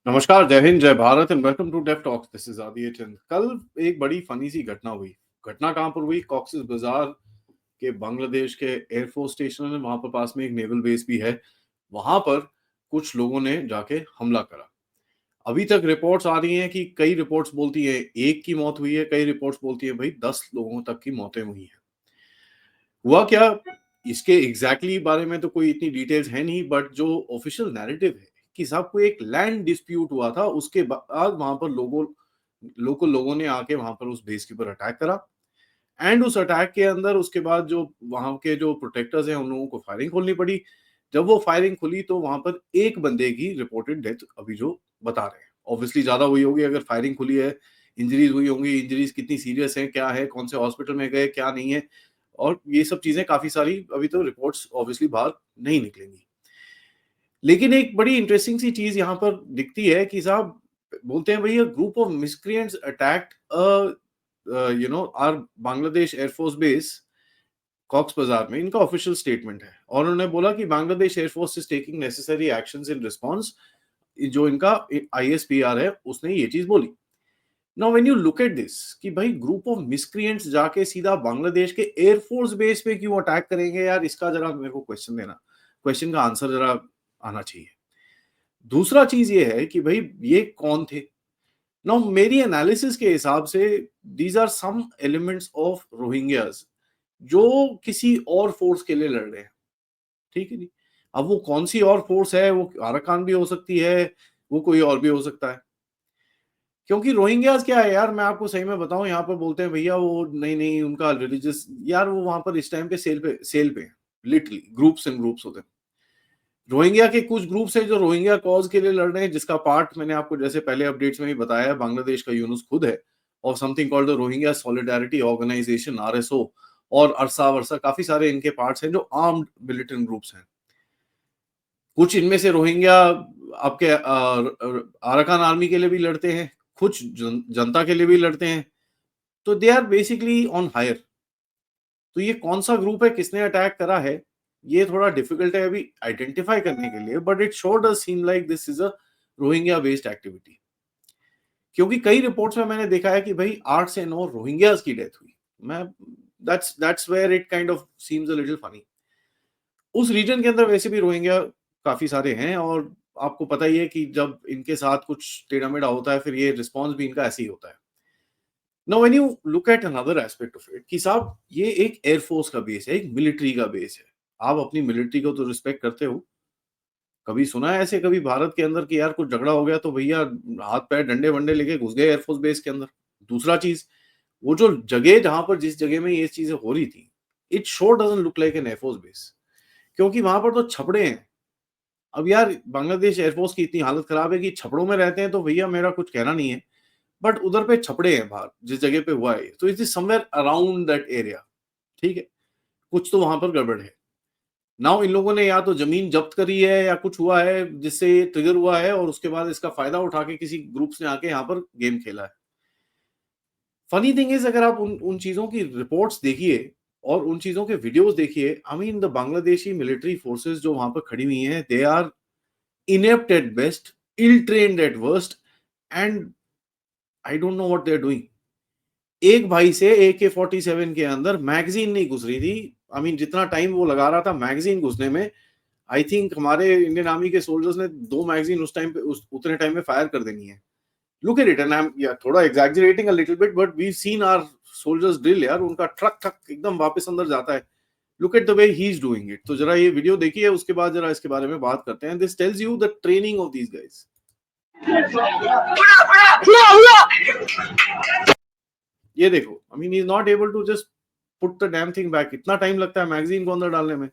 नमस्कार, जय हिंद, जय Bharat and welcome to deaf talks. This is Aditya Chand. कल एक बड़ी फनी सी घटना हुई। घटना कहाँ पर हुई? कॉक्सेस बाजार के बांग्लादेश के एयरफोर्स स्टेशन है, वहां पर पास में एक नेवल बेस भी है। वहां पर कुछ लोगों ने जाके हमला करा। अभी तक रिपोर्ट्स आ रही हैं कि कई रिपोर्ट्स बोलती है एक की मौत हुई है, कई रिपोर्ट्स बोलती है भाई 10 लोगों तक की मौतें हुई हैं। हुआ क्या इसके एग्जैक्टली बारे में तो कोई इतनी डिटेल्स है नहीं, बट जो ऑफिशियल नैरेटिव है कि साहब कोई एक लैंड डिस्प्यूट हुआ था, उसके बाद वहां पर लोकल लोगों ने आके वहां पर उस बेस के ऊपर अटैक करा। एंड उस अटैक के अंदर उसके बाद जो वहां के जो प्रोटेक्टर्स हैं उन लोगों को फायरिंग खोलनी पड़ी। जब वो फायरिंग खुली तो वहां पर एक बंदे की रिपोर्टेड डेथ अभी जो बता रहे हैं। ऑब्वियसली ज्यादा हुई होगी अगर फायरिंग खुली है, इंजरीज हुई होंगी। इंजरीज कितनी सीरियस हैं, क्या है, कौन से हॉस्पिटल में गए, क्या नहीं है, और ये सब चीजें काफी सारी अभी तो रिपोर्ट्स ऑब्वियसली बाहर नहीं निकलेंगी। लेकिन एक बड़ी इंटरेस्टिंग सी चीज यहाँ पर दिखती है कि साहब बोलते हैं भैया group of miscreants attacked are Bangladesh air force base Cox's Bazar में। इनका ऑफिशियल स्टेटमेंट है और उन्होंने बोला कि Bangladesh air force is taking necessary actions in response. जो इनका आईएसपीआर है उसने ये चीज बोली। Now when you look at this कि भाई ग्रुप ऑफ मिसक्रिएंट्स जाके सीधा बांग्लादेश के एयरफोर्स बेस पे क्यों अटैक करेंगे यार, इसका जरा मेरे को क्वेश्चन का आंसर जरा आना चाहिए। दूसरा चीज ये है कि भाई ये कौन थे। नाउ मेरी एनालिसिस के हिसाब से these are some elements of Rohingyas जो किसी और फोर्स के लिए लड़ रहे हैं। ठीक है जी। अब वो कौन सी और फोर्स है, वो अराकान भी हो सकती है, वो कोई और भी हो सकता है। क्योंकि रोहिंग्यास क्या है यार, मैं आपको सही में बताऊं, यहाँ पर बोलते हैं भैया वो नहीं नहीं उनका रिलीजियस, यार वो वहां पर इस टाइम पे सेल पे लिटरली ग्रुप्स एंड ग्रुप्स होते हैं। रोहिंग्या के कुछ ग्रुप्स हैं जो रोहिंग्या कॉज के लिए लड़ रहे हैं, जिसका पार्ट मैंने आपको जैसे पहले अपडेट्स में भी बताया बांग्लादेश का यूनुस खुद है, और something called the Rohingya Solidarity Organisation RSO, और अरसा वर्सा काफी सारे इनके पार्ट्स हैं जो आर्म्ड मिलिटेंट ग्रुप्स हैं। कुछ इनमें से रोहिंग्या आपके अराकान आर्मी के लिए भी लड़ते हैं, कुछ जनता के लिए भी लड़ते हैं। तो they are basically on hire. तो ये कौन सा ग्रुप है, किसने अटैक करा है, ये थोड़ा डिफिकल्ट है अभी आइडेंटिफाई करने के लिए, but it show does seem like this is a Rohingya based activity. क्योंकि कई रिपोर्ट्स में मैंने देखा है कि भाई 8 से 9 रोहिंग्यास की डेथ हुई। मैं that's where it kind of seems a little funny. उस रीजन के अंदर वैसे भी रोहिंग्या काफी सारे हैं, और आपको पता ही है कि जब इनके साथ कुछ टेढ़ा मेढ़ा होता है फिर ये रिस्पॉन्स भी इनका ऐसे ही होता है। Now when you look at another aspect of it कि साहब ये एक एयरफोर्स का बेस है, एक मिलिट्री का बेस है। आप अपनी मिलिट्री को तो रिस्पेक्ट करते हो। कभी सुना है ऐसे कभी भारत के अंदर कि यार कुछ झगड़ा हो गया तो भैया हाथ पैर डंडे वंडे लेके घुस गए एयरफोर्स बेस के अंदर? दूसरा चीज, वो जो जगह जहां पर जिस जगह में ये चीजें हो रही थी, it show doesn't look like an air force base. क्योंकि वहां पर तो छपड़े हैं। अब यार बांग्लादेश एयरफोर्स की इतनी हालत खराब है कि छपड़ों में रहते हैं तो भैया मेरा कुछ कहना नहीं है, बट उधर पे छपड़े हैं बाहर जिस जगह पे हुआ है, तो it is somewhere around that area. ठीक है, कुछ तो वहां पर गड़बड़ है। नाउ इन लोगों ने या तो जमीन जब्त करी है या कुछ हुआ है जिससे ये ट्रिगर हुआ है, और उसके बाद इसका फायदा उठा के किसी ग्रुप्स ने आके यहाँ पर गेम खेला है। फनी थिंग इज अगर आप उन उन चीजों की रिपोर्ट्स देखिए और उन चीजों के वीडियोस देखिए, I mean the Bangladeshi military forces जो वहां पर खड़ी हुई हैं, they are inept at best, ill trained at worst, and I don't know what they're doing। एक भाई से AK-47 के अंदर मैगजीन नहीं घुस रही थी। आई मीन जितना टाइम वो लगा रहा था मैगजीन घुसने में, आई थिंक हमारे इंडियन आर्मी के सोल्जर्स ने 2 मैगजीन उस टाइम पे उतने टाइम में फायर कर देनी है। Look at it, and I am या थोड़ा exaggerating a little bit, but we seen our soldiers drill यार, उनका ट्रक ट्रक एकदम वापस अंदर जाता है। Look at the way he is doing it. तो जरा ये वीडियो देखिए, उसके बाद जरा इसके बारे में बात करते हैं। This tells you the training of these guys. ये देखो, I mean he is not able to just put the damn thing back. इतना टाइम लगता है मैगजीन को अंदर डालने में।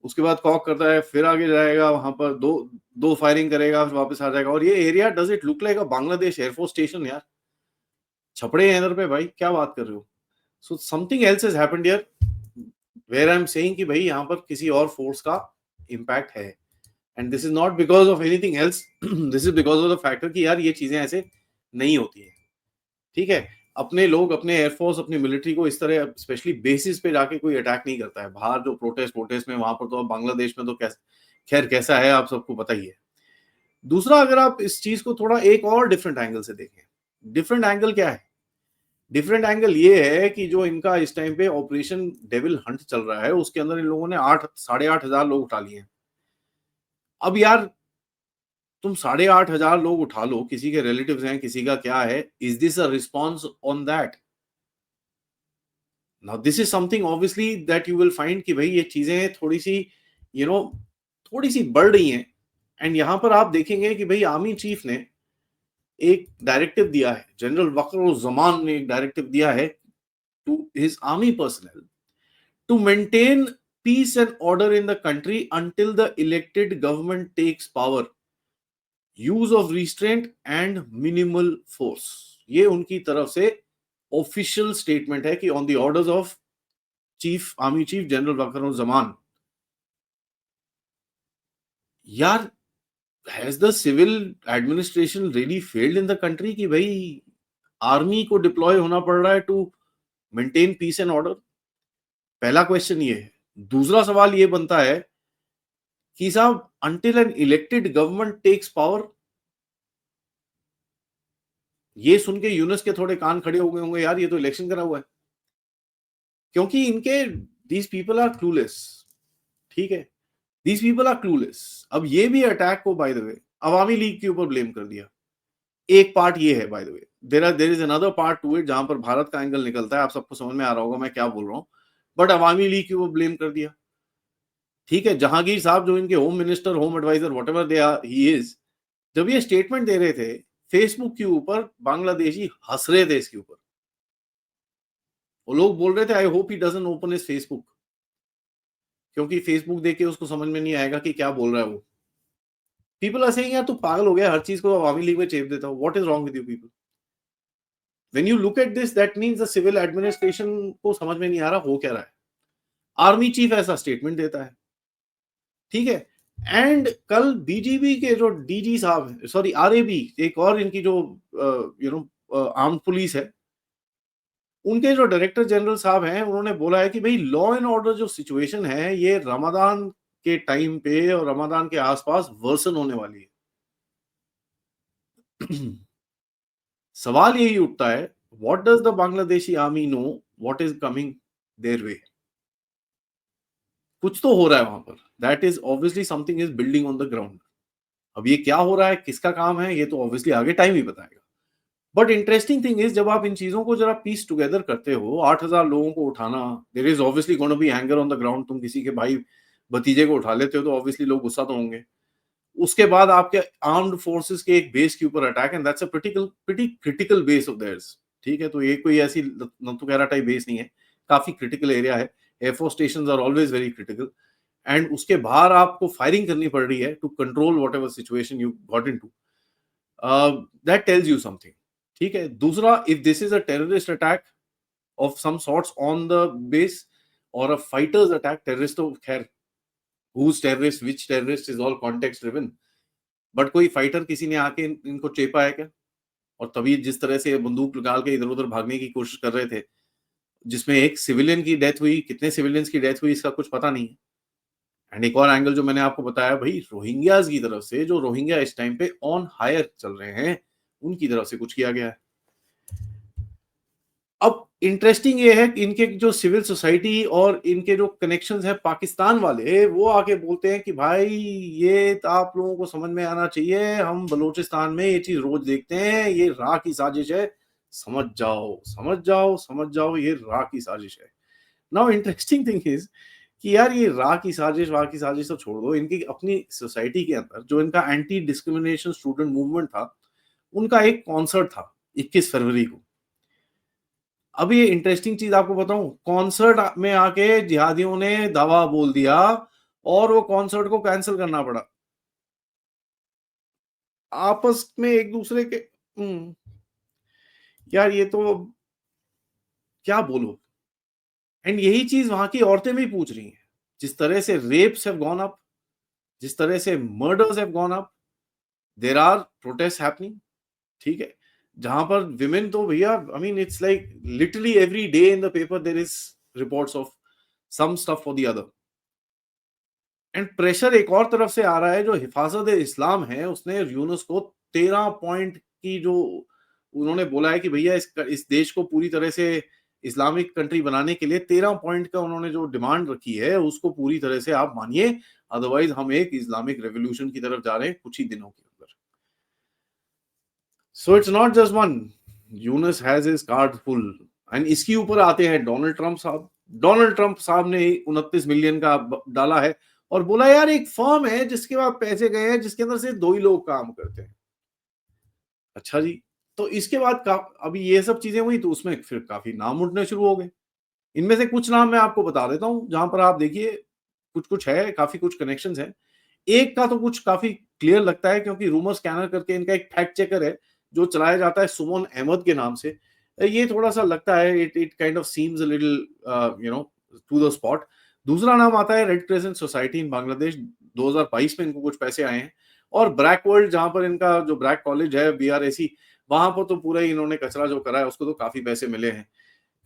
उसके बाद कॉक करता है, फिर आगे जाएगा, वहां पर दो दो फायरिंग करेगा, फिर वापस आ जाएगा। और ये area does it look like a Bangladesh air force station यार? छपड़े हैं इधर पे भाई, क्या बात कर रहे हो? So something else has happened here, where I am saying कि भाई यहाँ पर किसी और फोर्स का इम्पैक्ट है। And this is not because of anything else, this is because of the factor कि यार ये चीजें ऐसे नहीं होती है। ठीक है, अपने लोग अपने एयरफोर्स अपनी मिलिट्री को इस तरह स्पेशली बेसिस पे जाके कोई अटैक नहीं करता है। बाहर जो प्रोटेस्ट में वहां पर तो अब बांग्लादेश में तो खैर कैसा है आप सबको पता ही है। दूसरा, अगर आप इस चीज को थोड़ा एक और डिफरेंट एंगल से देखें, डिफरेंट एंगल क्या है? डिफरेंट एंगल ये है कि जो इनका इस टाइम पे ऑपरेशन डेविल हंट चल रहा है, उसके अंदर इन लोगों ने 8,500 लोग उठा लिए हैं। अब यार, तुम 8,500 लोग उठा लो, किसी के रिलेटिव्स हैं, किसी का क्या है, is this a response on that? Now this is something obviously that you will find कि भाई ये चीजें थोड़ी सी, यू नो, थोड़ी सी बढ़ रही हैं। एंड यहां पर आप देखेंगे कि भाई आर्मी चीफ ने एक डायरेक्टिव दिया है, जनरल वकरुज्जमान ने एक डायरेक्टिव दिया है to his army personnel to maintain peace and order in the country until the elected government takes power, use of restraint and minimal force। ये उनकी तरफ से ऑफिशियल स्टेटमेंट है कि on the orders of chief army chief general Wakeruzzaman. यार, has the civil administration really failed in the country कि भाई army को डिप्लॉय होना पड़ रहा है to maintain peace and order? पहला क्वेश्चन ये है। दूसरा सवाल ये बनता है कि साहब, until an elected government takes power, ये सुन के यूनुस के थोड़े कान खड़े हो गए होंगे, यार ये तो इलेक्शन करा हुआ है। क्योंकि इनके दीज पीपल आर क्लूलेस, ठीक है, दीज पीपल आर क्लूलेस। अब ये भी अटैक को by the way Awami League के ऊपर ब्लेम कर दिया। एक पार्ट ये है, by the way there is another part to it जहां पर भारत का एंगल निकलता है। आप सबको समझ में आ रहा होगा मैं क्या बोल रहा हूं, बट अवामी लीग के ऊपर ब्लेम कर दिया। ठीक है, जहांगीर साहब जो इनके home minister, home adviser, whatever they are he is, जब ये स्टेटमेंट दे रहे थे फेसबुक के ऊपर, बांग्लादेशी हंस रहे थे इसके ऊपर। वो लोग बोल रहे थे I hope he doesn't open his Facebook, क्योंकि फेसबुक देख के उसको समझ में नहीं आएगा कि क्या बोल रहा है वो। पीपल आर सेइंग यार तू पागल हो गया, हर चीज को अवामी लीग में चेप देता हूँ। What is wrong with you people? When you look at this that means the civil administration को समझ में नहीं आ रहा हो क्या रहा है। आर्मी चीफ ऐसा स्टेटमेंट देता है, ठीक है। एंड कल बीजीबी के जो डीजी साहब, सॉरी आरएबी, एक और इनकी जो आर्म पुलिस है, उनके जो डायरेक्टर जनरल साहब हैं, उन्होंने बोला है कि भाई लॉ एंड ऑर्डर जो सिचुएशन है ये रमजान के टाइम पे और रमजान के आसपास वर्सन होने वाली है। सवाल यही उठता है, what does the Bangladeshi army know what is coming their way? कुछ तो हो रहा है वहां पर, that is obviously something is building on the ground. अब ये क्या हो रहा है, किसका काम है, ये तो ऑब्वियसली आगे टाइम ही बताएगा। बट इंटरेस्टिंग थिंग इज, जब आप इन चीजों को जरा पीस टुगेदर करते हो, 8,000 लोगों को उठाना, there is obviously gonna be anger on the ground. तुम किसी के भाई भतीजे को उठा लेते हो तो ऑब्वियसली लोग गुस्सा तो होंगे। उसके बाद आपके आर्म्ड फोर्सेस के एक बेस के ऊपर attack, and that's a pretty critical base of theirs. ठीक है, तो ये कोई ऐसी नथुकेरा टाइप बेस नहीं है, काफी क्रिटिकल एरिया है। Air force stations are always very critical. And उसके बाहर आपको फायरिंग करनी पड़ रही है to control whatever situation you got into. That tells you something. ठीक है, दूसरा, if this is a terrorist attack of some sorts on the base और अ फाइटर्स अटैक, टेररिस्ट तो खैर who's terrorist, which terrorist is all context driven, but कोई fighter किसी ने आके इनको चेपा है क्या? और तभी जिस तरह से बंदूक निकाल के इधर उधर भागने की कोशिश कर रहे थे, जिसमें एक सिविलियन की डेथ हुई, कितने सिविलियंस की डेथ हुई इसका कुछ पता नहीं है। एंड एक और एंगल जो मैंने आपको बताया, भाई रोहिंग्याज की तरफ से, जो रोहिंग्या इस टाइम पे ऑन हायर चल रहे हैं, उनकी तरफ से कुछ किया गया है। अब इंटरेस्टिंग ये है कि इनके जो सिविल सोसाइटी और इनके जो कनेक्शंस है पाकिस्तान वाले, वो आके बोलते हैं कि भाई ये तो आप लोगों को समझ में आना चाहिए, हम बलूचिस्तान में ये चीज रोज देखते हैं, ये राह की साजिश है, समझ जाओ समझ जाओ समझ जाओ, ये राह की साजिश है। नाउ इंटरेस्टिंग थिंग इज कि यार ये राह की साजिश, वाह की साजिश तो छोड़ दो, इनकी अपनी सोसाइटी के अंदर जो इनका एंटी डिस्क्रिमिनेशन स्टूडेंट मूवमेंट था, उनका एक कॉन्सर्ट था 21 फरवरी को। अब ये इंटरेस्टिंग चीज आपको बताऊं, कॉन्सर्ट में आके जिहादियों ने दावा बोल दिया और वो कॉन्सर्ट को कैंसिल करना पड़ा। आपस में एक दूसरे के यार ये तो क्या बोलो। एंड यही चीज वहां की औरतें भी पूछ रही हैं। जिस तरह से रेप्स हैव गॉन अप, जिस तरह से murders have gone up, there are protest happening. ठीक है, जहां पर विमेन तो भैया, I mean it's like literally every day in the paper there is reports of some stuff or the other. And pressure एक और तरफ से आ रहा है, जो हिफाजत इस्लाम है उसने यूनुस को 13 पॉइंट की जो उन्होंने बोला है कि भैया इस देश को पूरी तरह से इस्लामिक कंट्री बनाने के लिए 13 पॉइंट का उन्होंने जो डिमांड रखी है उसको पूरी तरह से आप मानिए, अदरवाइज हम एक इस्लामिक रेवोल्यूशन की तरफ जा रहे हैं कुछ ही दिनों के अंदर। So it's not just one, Yunus has his card full. And इसके ऊपर आते हैं डोनाल्ड ट्रंप साहब। डोनाल्ड ट्रंप साहब ने 29 मिलियन का डाला है और बोला यार एक फर्म है जिसके बाद पैसे गए हैं जिसके अंदर सिर्फ 2 ही लोग काम करते हैं। अच्छा जी, तो इसके बाद अभी ये सब चीजें हुई तो उसमें फिर काफी नाम उठने शुरू हो गए। इनमें से कुछ नाम मैं आपको बता देता हूँ जहां पर आप देखिए कुछ कुछ है, काफी कुछ कनेक्शंस हैं। एक का तो कुछ काफी क्लियर लगता है क्योंकि रूमर स्कैनर करके इनका एक फैक्ट चेकर है जो चलाया जाता है सुमन अहमद के नाम से। ये थोड़ा सा लगता है, it it kind of seems a little you know to the spot. दूसरा नाम आता है Red Crescent Society in Bangladesh. 2022 में इनको कुछ पैसे आए हैं। और ब्रैक वर्ल्ड जहां पर इनका जो ब्रैक कॉलेज है BRAC, वहां पर तो पूरा ही इन्होंने कचरा जो करा है उसको तो काफी पैसे मिले हैं।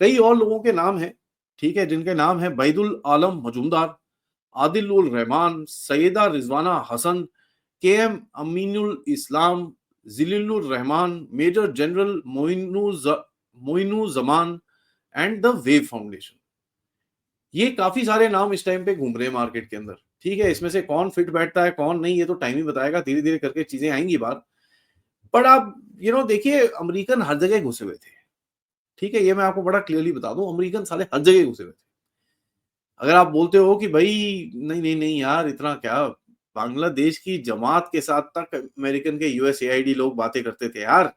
कई और लोगों के नाम हैं, ठीक है, जिनके नाम है Baidul Alam Majumdar, Adil ul Rahman, Syeda Rizwana Hasan, KM Aminul Islam, Jililur Rahman, major general Moinu Zaman and the wave foundation. ये काफी सारे नाम इस टाइम पे घूम रहे हैं मार्केट के अंदर। ठीक है, इसमें से कौन फिट बैठता है कौन नहीं ये तो टाइम ही बताएगा, धीरे धीरे करके चीजें आएंगी बाहर। बट आप देखिए अमेरिकन हर जगह घुसे हुए थे। ठीक है, ये मैं आपको बड़ा क्लियरली बता दूं, अमेरिकन साले हर जगह घुसे हुए थे। अगर आप बोलते हो कि भाई नहीं नहीं नहीं यार इतना क्या, बांग्लादेश की जमात के साथ तक अमेरिकन के USAID लोग बातें करते थे यार।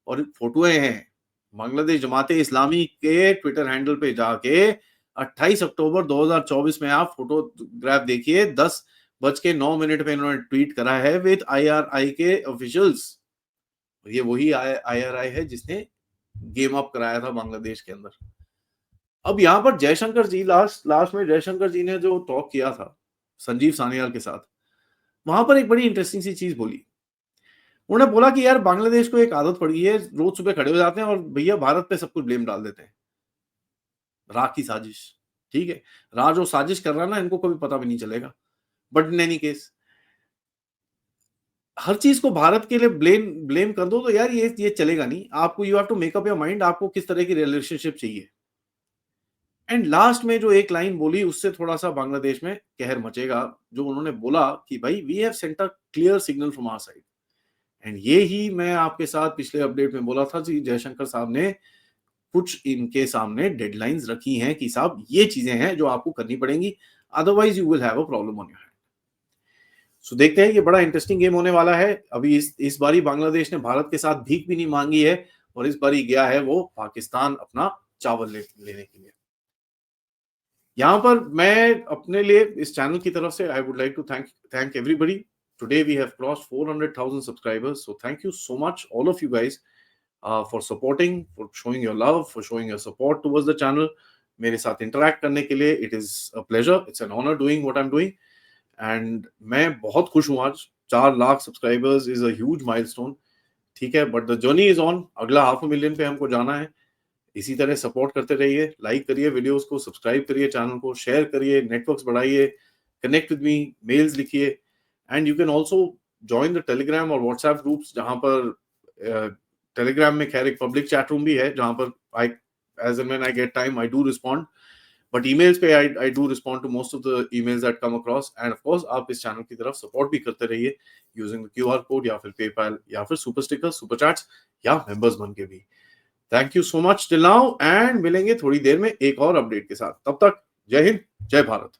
और फोटोएं हैं, बांग्लादेश जमाते इस्लामी के ट्विटर हैंडल पे जाके 28 अक्टूबर 2024 में आप फोटोग्राफ देखिए, 10:09 पे इन्होंने ट्वीट करा है विद IRI के ऑफिशियल्स। ये वही IRI है जिसने गेम अप कराया था बांग्लादेश के अंदर। अब यहाँ पर जयशंकर जी लास्ट लास्ट में जयशंकर जी ने जो टॉक किया था संजीव सान्याल के साथ, वहां पर एक बड़ी इंटरेस्टिंग सी चीज बोली। उन्होंने बोला कि यार बांग्लादेश को एक आदत पड़ी है, रोज सुबह खड़े हो जाते हैं और भैया भारत पे सब कुछ ब्लेम डाल देते हैं। रा की साजिश, ठीक है, रा जो साजिश कर रहा है ना इनको कभी पता भी नहीं चलेगा। बट इन एनी केस हर चीज को भारत के लिए ब्लेम ब्लेम कर दो तो यार ये चलेगा नहीं। आपको you have to make up your mind, आपको किस तरह की रिलेशनशिप चाहिए। एंड लास्ट में जो एक लाइन बोली उससे थोड़ा सा बांग्लादेश में कहर मचेगा। जो उन्होंने बोला कि भाई we have sent a clear signal from our side. And ये ही मैं आपके साथ पिछले अपडेट में बोला था कि जयशंकर साहब ने कुछ इनके सामने डेडलाइंस रखी हैं कि साहब ये चीजें हैं जो आपको करनी पड़ेंगी, otherwise you will have a problem on your hand. So देखते हैं, ये बड़ा इंटरेस्टिंग गेम होने वाला है। अभी इस बारी बांग्लादेश ने भारत के साथ भीख भी नहीं मांगी है और इस बारी गया है वो पाकिस्तान अपना चावल लेने के लिए। यहाँ पर मैं अपने लिए इस चैनल की तरफ से I would like to thank everybody. Today we have crossed 400,000 subscribers, so thank you so much all of you guys for supporting, for showing your love, for showing your support towards the channel. मेरे साथ interact करने के लिए it is a pleasure, it's an honour doing what I am doing. And मैं बहुत खुश हूँ आज 4 lakh subscribers is a huge milestone. ठीक है, but the journey is on, अगला 500,000 पे हमको जाना है। इसी तरह सपोर्ट करते रहिए, लाइक करिए वीडियोस को, सब्सक्राइब करिए चैनल को, शेयर करिए, नेटवर्क्स बढ़ाइए, कनेक्ट विद मी, मेल्स लिखिए। And you can also join the Telegram और व्हाट्सएप ग्रुप्स जहां पर टेलीग्राम में खैर एक पब्लिक चैट रूम भी है जहां पर I as and when I get time I do respond, but emails पे I do respond to most of the emails that come across. And of course आप इस चैनल की तरफ सपोर्ट भी करते रहिए यूजिंग द QR कोड या फिर पेपैल या फिर सुपर स्टिकर, सुपर चैट्स या मेंबर्स बन के भी। Thank you so much till now and मिलेंगे थोड़ी देर में एक और अपडेट के साथ। तब तक जय हिंद, जय भारत।